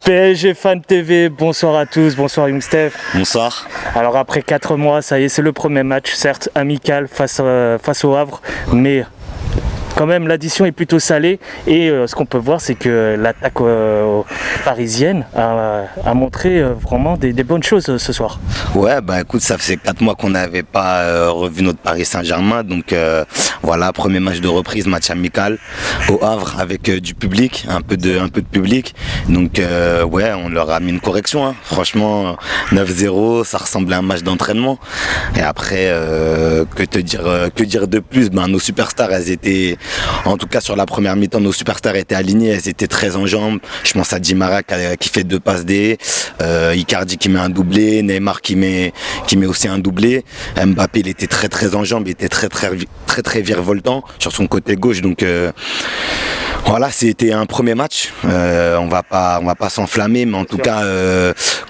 PSG Fan TV, bonsoir à tous, bonsoir Young Steph. Bonsoir. Alors après 4 mois, ça y est, c'est le premier match, certes amical face au Havre, mais quand même l'addition est plutôt salée et ce qu'on peut voir c'est que l'attaque parisienne a montré vraiment des bonnes choses ce soir. Ouais, bah écoute, ça faisait 4 mois qu'on n'avait pas revu notre Paris Saint-Germain, donc voilà, premier match de reprise, match amical au Havre avec du public, un peu de public, donc ouais, on leur a mis une correction, hein. Franchement 9-0, ça ressemblait à un match d'entraînement et après que dire de plus, ben, nos superstars, elles étaient, en tout cas sur la première mi-temps, nos superstars étaient alignés, elles étaient très en jambes. Je pense à Di Maria qui fait 2 passes D, Icardi qui met un doublé, Neymar qui met aussi un doublé. Mbappé, il était très en jambes, il était très virevoltant sur son côté gauche. Donc voilà, c'était un premier match. On va pas s'enflammer, mais en tout cas,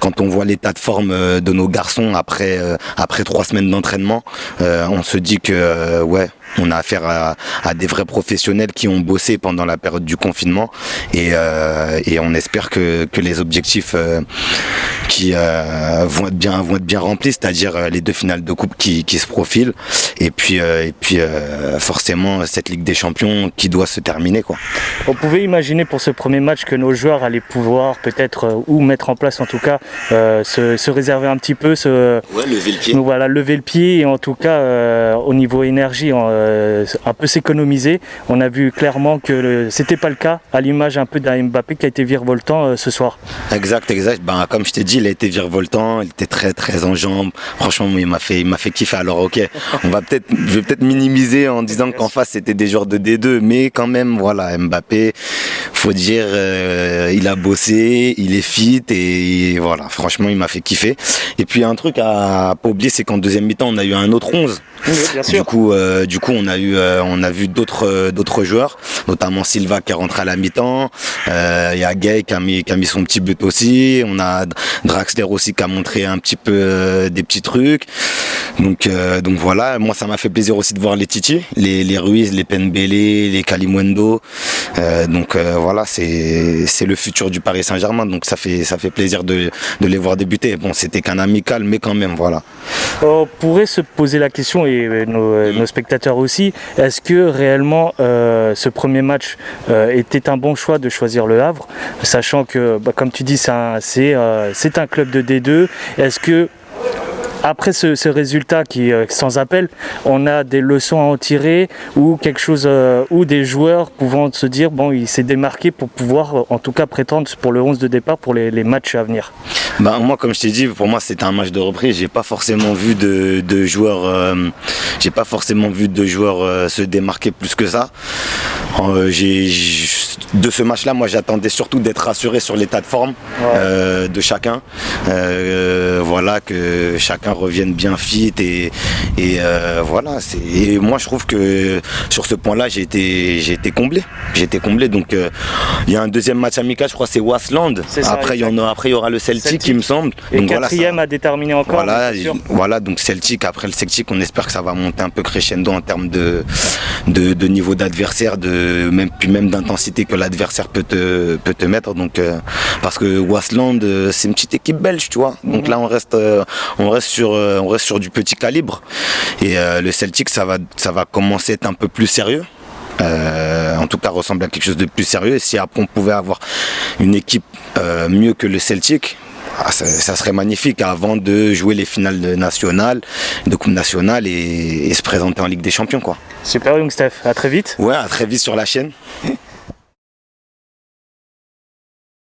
quand on voit l'état de forme de nos garçons après 3 semaines d'entraînement, on se dit que ouais, on a affaire à des vrais professionnels qui ont bossé pendant la période du confinement et on espère que les objectifs vont être bien remplis, c'est-à-dire les 2 finales de coupe qui se profilent et puis forcément cette Ligue des Champions qui doit se terminer, quoi. On pouvait imaginer pour ce premier match que nos joueurs allaient pouvoir peut-être ou mettre en place en tout cas se réserver un petit peu, lever le pied. Donc voilà, lever le pied et en tout cas au niveau énergie un peu s'économiser. On a vu clairement que c'était pas le cas, à l'image un peu d'un Mbappé qui a été virevoltant ce soir. Exact. Ben, comme je t'ai dit, il a été virevoltant, il était très en jambes. Franchement, il m'a fait kiffer. Alors ok, je vais peut-être minimiser en disant qu'en face c'était des joueurs de D2, mais quand même, voilà, Mbappé, faut dire, il a bossé, il est fit et voilà, franchement, il m'a fait kiffer. Et puis un truc à pas oublier, c'est qu'en deuxième mi-temps, on a eu un autre 11. Oui, bien sûr. Du coup, on a vu d'autres joueurs, notamment Silva qui est rentré à la mi-temps. Il y a Gay qui a mis son petit but aussi. On a Draxler aussi qui a montré un petit peu des petits trucs. Donc voilà, moi ça m'a fait plaisir aussi de voir les Titi, les Ruiz, les Pembele, les Kalimundo. Voilà, c'est le futur du Paris Saint-Germain. Donc ça fait plaisir de les voir débuter. Bon, c'était qu'un amical, mais quand même, voilà. On pourrait se poser la question, et nos spectateurs aussi, est-ce que réellement ce premier match était un bon choix de choisir le Havre, sachant que, comme tu dis, c'est un club de D2. Est-ce que après ce résultat qui est sans appel, on a des leçons à en tirer ou quelque chose où des joueurs pouvant se dire bon, il s'est démarqué pour pouvoir en tout cas prétendre pour le 11 de départ pour les matchs à venir? Bah, moi, comme je t'ai dit, pour moi c'était un match de reprise. J'ai pas forcément vu de joueurs se démarquer plus que ça. De ce match-là, moi j'attendais surtout d'être rassuré sur l'état de forme de chacun. Voilà, que chacun revienne bien fit et voilà. Et moi je trouve que sur ce point-là j'ai été comblé. Donc il y a un deuxième match amical, je crois que c'est Wasland. Après il y aura le Celtic, il me semble. Et donc, quatrième à déterminer encore. Voilà, donc Celtic, après le Celtic, on espère que ça va monter un peu crescendo en termes de niveau d'adversaire, puis même d'intensité que l'adversaire peut te mettre. Donc parce que Wasland, c'est une petite équipe belge, tu vois. Donc là on reste sur du petit calibre. Et le Celtic, ça va commencer à être un peu plus sérieux. En tout cas ressembler à quelque chose de plus sérieux. Et si après on pouvait avoir une équipe mieux que le Celtic, ça serait magnifique avant de jouer les finales de Coupe nationale et se présenter en Ligue des Champions, quoi. Super Young Steph, à très vite. Ouais, à très vite sur la chaîne.